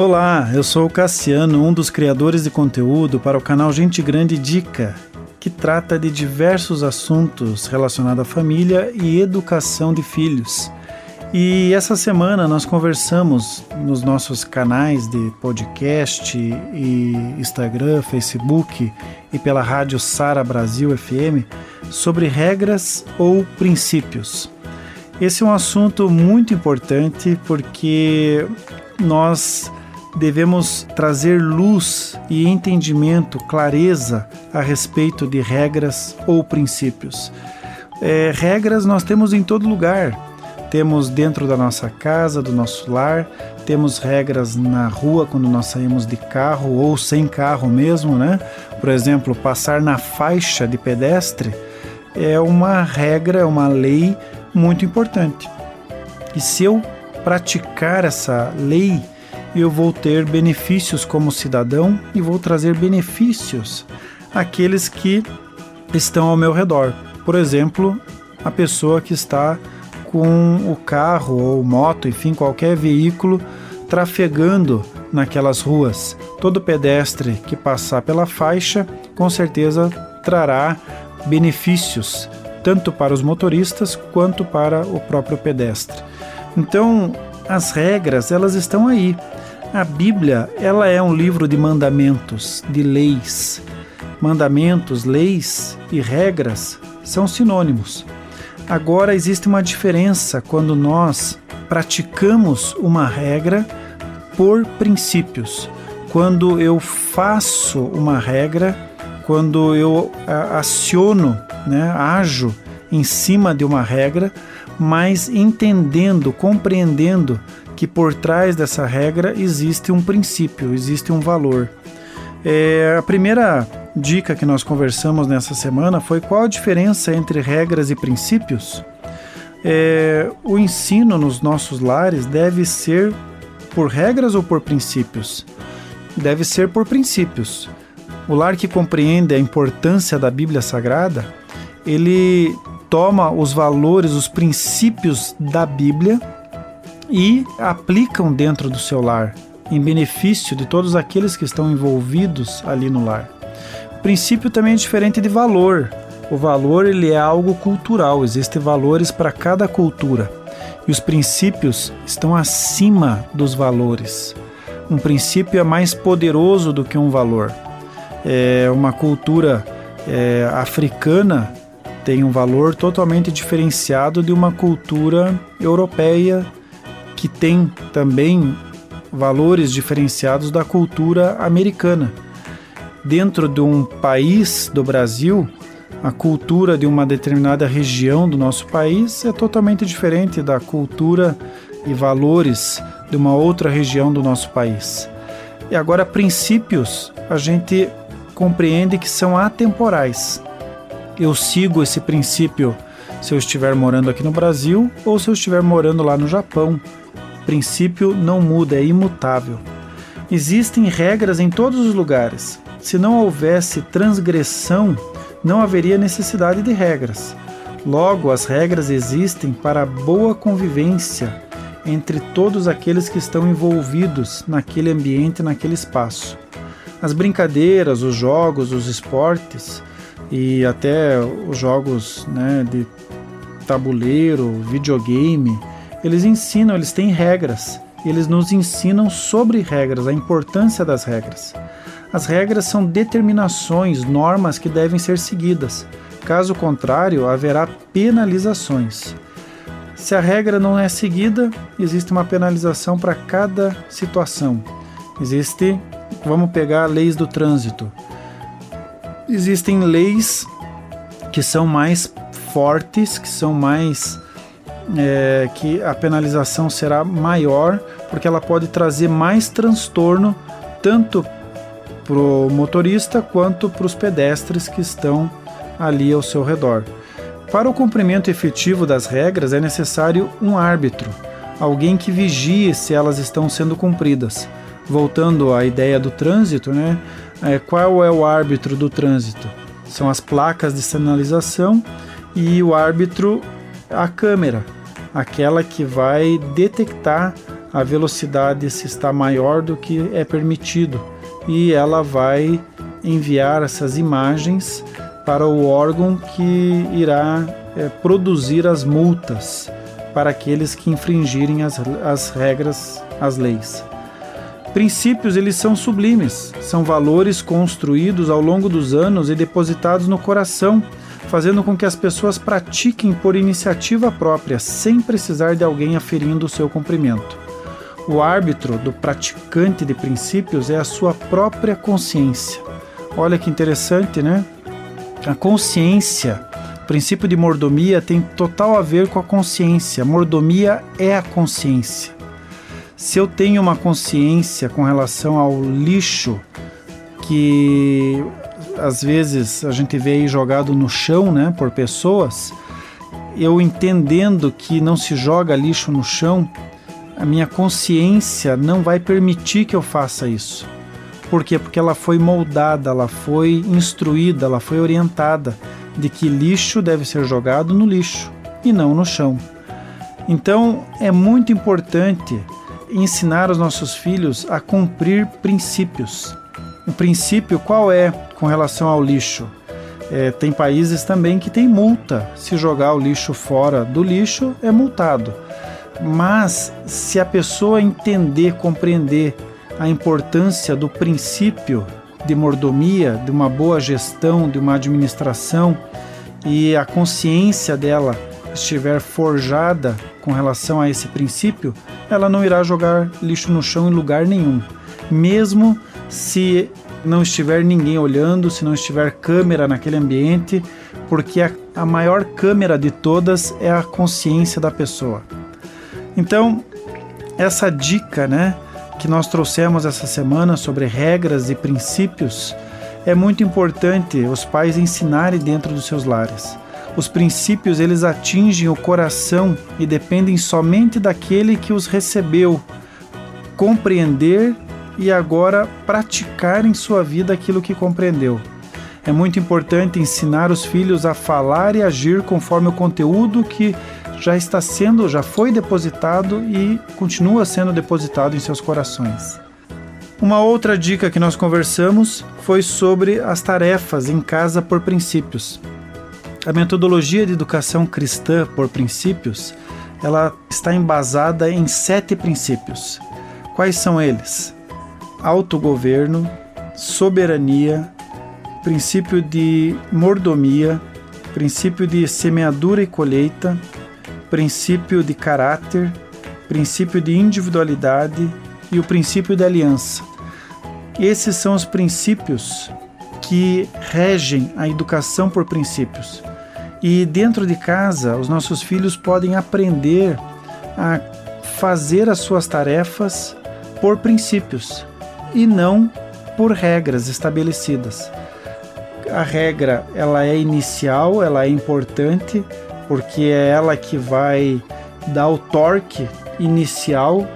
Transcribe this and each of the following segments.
Olá, eu sou o Cassiano, um dos criadores de conteúdo para o canal Gente Grande Dica, que trata de diversos assuntos relacionados à família e educação de filhos. E essa semana nós conversamos nos nossos canais de podcast e Instagram, Facebook e pela rádio Sara Brasil FM sobre regras ou princípios. Esse é um assunto muito importante porque nós devemos trazer luz e entendimento, clareza a respeito de regras ou princípios. Regras nós temos em todo lugar. Temos dentro da nossa casa, do nosso lar, temos regras na rua quando nós saímos de carro ou sem carro mesmo, né? Por exemplo, passar na faixa de pedestre é uma regra, é uma lei muito importante. E se eu praticar essa lei, eu vou ter benefícios como cidadão e vou trazer benefícios àqueles que estão ao meu redor. Por exemplo, a pessoa que está com o carro ou moto, enfim, qualquer veículo trafegando naquelas ruas. Todo pedestre que passar pela faixa, com certeza trará benefícios, tanto para os motoristas quanto para o próprio pedestre. Então, as regras, elas estão aí. A Bíblia, ela é um livro de mandamentos, de leis. Mandamentos, leis e regras são sinônimos. Agora, existe uma diferença quando nós praticamos uma regra por princípios. Quando eu faço uma regra, quando eu aciono, ajo em cima de uma regra, mas entendendo, compreendendo que por trás dessa regra existe um princípio, existe um valor. A primeira dica que nós conversamos nessa semana foi qual a diferença entre regras e princípios. O ensino nos nossos lares deve ser por regras ou por princípios? Deve ser por princípios. O lar que compreende a importância da Bíblia Sagrada, ele toma os valores, os princípios da Bíblia e aplicam dentro do seu lar, em benefício de todos aqueles que estão envolvidos ali no lar. O princípio também é diferente de valor. O valor, ele é algo cultural, existem valores para cada cultura. E os princípios estão acima dos valores. Um princípio é mais poderoso do que um valor. Uma cultura africana tem um valor totalmente diferenciado de uma cultura europeia, que tem também valores diferenciados da cultura americana. Dentro de um país do Brasil, a cultura de uma determinada região do nosso país é totalmente diferente da cultura e valores de uma outra região do nosso país. E agora, princípios, a gente compreende que são atemporais. Eu sigo esse princípio se eu estiver morando aqui no Brasil ou se eu estiver morando lá no Japão. O princípio não muda, é imutável. Existem regras em todos os lugares. Se não houvesse transgressão, não haveria necessidade de regras. Logo, as regras existem para a boa convivência entre todos aqueles que estão envolvidos naquele ambiente, naquele espaço. As brincadeiras, os jogos, os esportes e até os jogos de tabuleiro, videogame, eles ensinam, eles têm regras. Eles nos ensinam sobre regras, a importância das regras. As regras são determinações, normas que devem ser seguidas. Caso contrário, haverá penalizações. Se a regra não é seguida, existe uma penalização para cada situação. Vamos pegar leis do trânsito. Existem leis que são mais fortes, que são mais... que a penalização será maior, porque ela pode trazer mais transtorno, tanto para o motorista quanto para os pedestres que estão ali ao seu redor. Para o cumprimento efetivo das regras é necessário um árbitro, alguém que vigie se elas estão sendo cumpridas. Voltando à ideia do trânsito, qual é o árbitro do trânsito? São as placas de sinalização e o árbitro, a câmera, aquela que vai detectar a velocidade se está maior do que é permitido, e ela vai enviar essas imagens para o órgão que irá produzir as multas para aqueles que infringirem as regras, as leis. Princípios, eles são sublimes, são valores construídos ao longo dos anos e depositados no coração, fazendo com que as pessoas pratiquem por iniciativa própria, sem precisar de alguém aferindo o seu cumprimento. O árbitro do praticante de princípios é a sua própria consciência. Olha que interessante, né? A consciência, o princípio de mordomia tem total a ver com a consciência. Mordomia é a consciência. Se eu tenho uma consciência com relação ao lixo que às vezes a gente vê aí jogado no chão, né, por pessoas, eu entendendo que não se joga lixo no chão, a minha consciência não vai permitir que eu faça isso. Por quê? Porque ela foi moldada, ela foi instruída, ela foi orientada de que lixo deve ser jogado no lixo e não no chão. Então, é muito importante ensinar os nossos filhos a cumprir princípios. O princípio qual é com relação ao lixo? Tem países também que tem multa. Se jogar o lixo fora do lixo, é multado. Mas se a pessoa entender, compreender a importância do princípio de mordomia, de uma boa gestão, de uma administração, e a consciência dela estiver forjada com relação a esse princípio, ela não irá jogar lixo no chão em lugar nenhum. Mesmo se não estiver ninguém olhando, se não estiver câmera naquele ambiente, porque a maior câmera de todas é a consciência da pessoa. Então, essa dica, né, que nós trouxemos essa semana sobre regras e princípios, é muito importante os pais ensinarem dentro dos seus lares. Os princípios, eles atingem o coração e dependem somente daquele que os recebeu compreender e agora praticar em sua vida aquilo que compreendeu. É muito importante ensinar os filhos a falar e agir conforme o conteúdo que já foi depositado e continua sendo depositado em seus corações. Uma outra dica que nós conversamos foi sobre as tarefas em casa por princípios. A metodologia de educação cristã por princípios, ela está embasada em 7 princípios. Quais são eles? Autogoverno, soberania, princípio de mordomia, princípio de semeadura e colheita, princípio de caráter, princípio de individualidade e o princípio de aliança. Esses são os princípios que regem a educação por princípios. E dentro de casa, os nossos filhos podem aprender a fazer as suas tarefas por princípios e não por regras estabelecidas. A regra, ela é inicial, ela é importante, porque é ela que vai dar o torque inicial.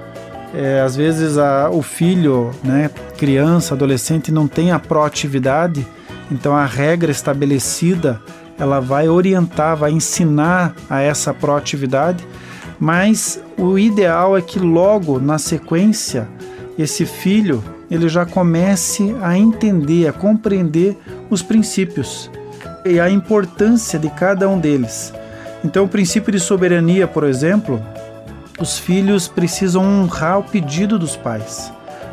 Às vezes o filho, né, criança, adolescente, não tem a proatividade, então a regra estabelecida, ela vai orientar, vai ensinar a essa proatividade, mas o ideal é que logo na sequência, esse filho, ele já comece a entender, a compreender os princípios e a importância de cada um deles. Então, o princípio de soberania, por exemplo, os filhos precisam honrar o pedido dos pais.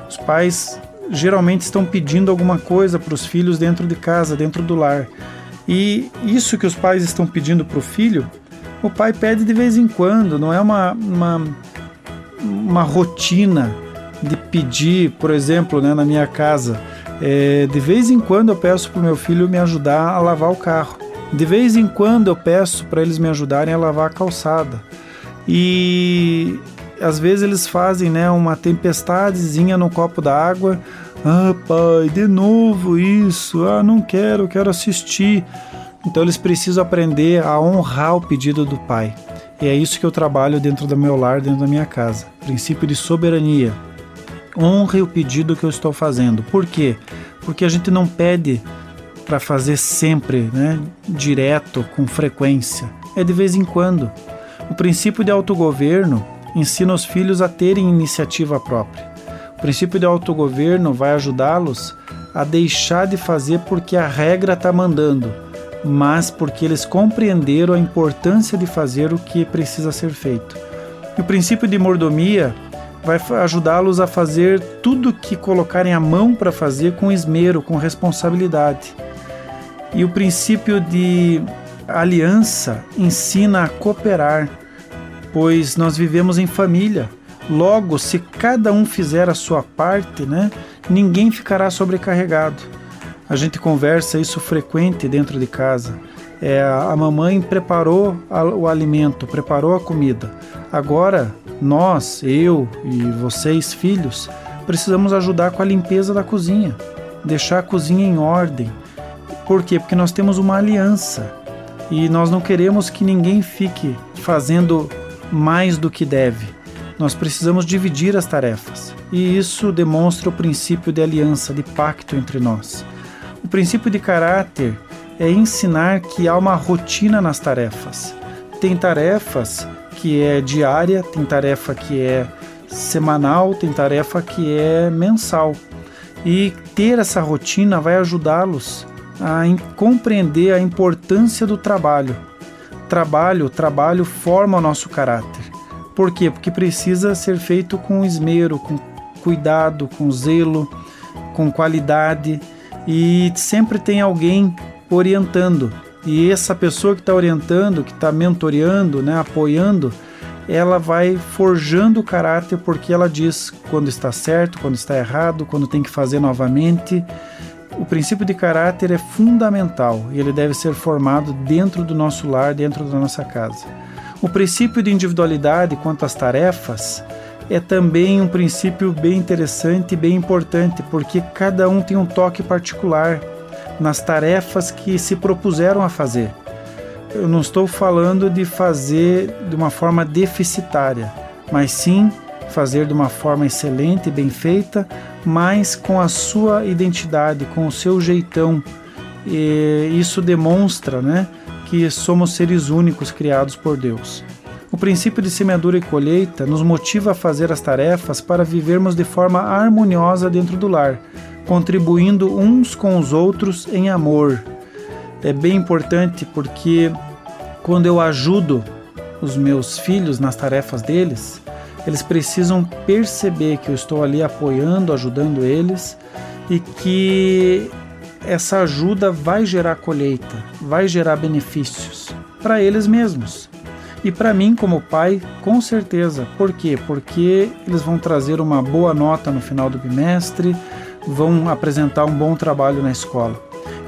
Os pais geralmente estão pedindo alguma coisa para os filhos dentro de casa, dentro do lar. E isso que os pais estão pedindo para o filho, o pai pede de vez em quando, não é uma rotina de pedir, por exemplo, né, na minha casa. De vez em quando eu peço para o meu filho me ajudar a lavar o carro. De vez em quando eu peço para eles me ajudarem a lavar a calçada. E às vezes eles fazem, né, uma tempestadezinha no copo d'água. Ah, pai, de novo isso. Ah, não quero, quero assistir. Então eles precisam aprender a honrar o pedido do pai. E é isso que eu trabalho dentro do meu lar, dentro da minha casa. Princípio de soberania. Honre o pedido que eu estou fazendo. Por quê? Porque a gente não pede para fazer sempre, né, direto, com frequência. É de vez em quando. O princípio de autogoverno ensina os filhos a terem iniciativa própria. O princípio de autogoverno vai ajudá-los a deixar de fazer porque a regra está mandando, mas porque eles compreenderam a importância de fazer o que precisa ser feito. E o princípio de mordomia vai ajudá-los a fazer tudo que colocarem a mão para fazer com esmero, com responsabilidade. E o princípio de aliança ensina a cooperar, pois nós vivemos em família. Logo, se cada um fizer a sua parte, ninguém ficará sobrecarregado. A gente conversa isso frequente dentro de casa. A mamãe preparou o alimento, preparou a comida. Agora, nós, eu e vocês, filhos, precisamos ajudar com a limpeza da cozinha, deixar a cozinha em ordem. Por quê? Porque nós temos uma aliança e nós não queremos que ninguém fique fazendo mais do que deve. Nós precisamos dividir as tarefas e isso demonstra o princípio de aliança, de pacto entre nós. O princípio de caráter é ensinar que há uma rotina nas tarefas. Tem tarefas que é diária, tem tarefa que é semanal, tem tarefa que é mensal. E ter essa rotina vai ajudá-los a compreender a importância do trabalho. Trabalho forma o nosso caráter. Por quê? Porque precisa ser feito com esmero, com cuidado, com zelo, com qualidade. E sempre tem alguém orientando. E essa pessoa que está orientando, que está mentoreando, apoiando, ela vai forjando o caráter porque ela diz quando está certo, quando está errado, quando tem que fazer novamente. O princípio de caráter é fundamental e ele deve ser formado dentro do nosso lar, dentro da nossa casa. O princípio de individualidade quanto às tarefas é também um princípio bem interessante e bem importante, porque cada um tem um toque particular nas tarefas que se propuseram a fazer. Eu não estou falando de fazer de uma forma deficitária, mas sim fazer de uma forma excelente e bem feita, mas com a sua identidade, com o seu jeitão. E isso demonstra, que somos seres únicos criados por Deus. O princípio de semeadura e colheita nos motiva a fazer as tarefas para vivermos de forma harmoniosa dentro do lar, contribuindo uns com os outros em amor. É bem importante porque quando eu ajudo os meus filhos nas tarefas deles, eles precisam perceber que eu estou ali apoiando, ajudando eles e que essa ajuda vai gerar colheita, vai gerar benefícios para eles mesmos. E para mim, como pai, com certeza. Por quê? Porque eles vão trazer uma boa nota no final do bimestre, vão apresentar um bom trabalho na escola.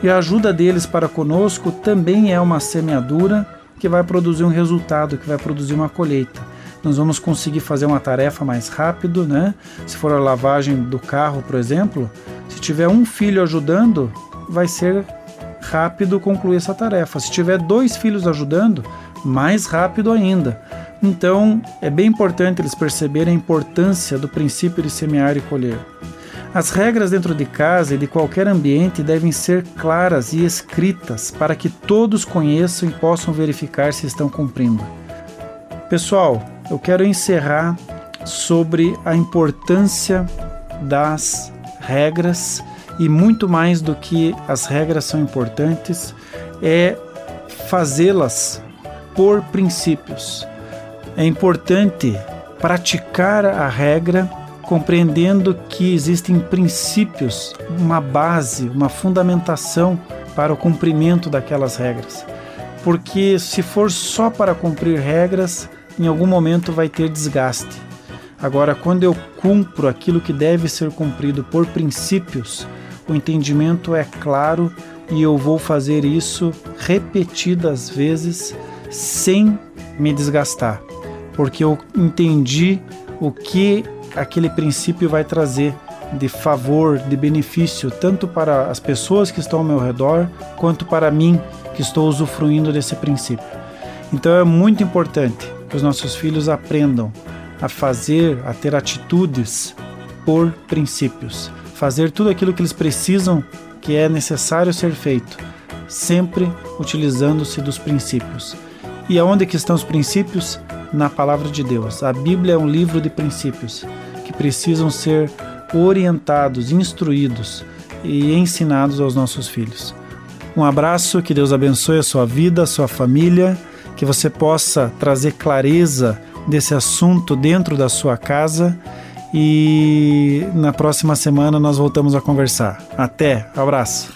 E a ajuda deles para conosco também é uma semeadura que vai produzir um resultado, que vai produzir uma colheita. Nós vamos conseguir fazer uma tarefa mais rápido, Se for a lavagem do carro, por exemplo, se tiver um filho ajudando, vai ser rápido concluir essa tarefa. Se tiver 2 filhos ajudando, mais rápido ainda. Então, é bem importante eles perceberem a importância do princípio de semear e colher. As regras dentro de casa e de qualquer ambiente devem ser claras e escritas para que todos conheçam e possam verificar se estão cumprindo. Pessoal, eu quero encerrar sobre a importância das regras e muito mais do que as regras são importantes, é fazê-las por princípios. É importante praticar a regra compreendendo que existem princípios, uma base, uma fundamentação para o cumprimento daquelas regras. Porque se for só para cumprir regras, em algum momento vai ter desgaste. Agora, quando eu cumpro aquilo que deve ser cumprido por princípios, o entendimento é claro e eu vou fazer isso repetidas vezes sem me desgastar, porque eu entendi o que aquele princípio vai trazer de favor, de benefício, tanto para as pessoas que estão ao meu redor, quanto para mim, que estou usufruindo desse princípio. Então é muito importante que os nossos filhos aprendam a fazer, a ter atitudes por princípios. Fazer tudo aquilo que eles precisam, que é necessário ser feito, sempre utilizando-se dos princípios. E aonde que estão os princípios? na palavra de Deus. A Bíblia é um livro de princípios que precisam ser orientados, instruídos e ensinados aos nossos filhos. Um abraço, que Deus abençoe a sua vida, a sua família, que você possa trazer clareza desse assunto dentro da sua casa, e na próxima semana nós voltamos a conversar. Até, abraço!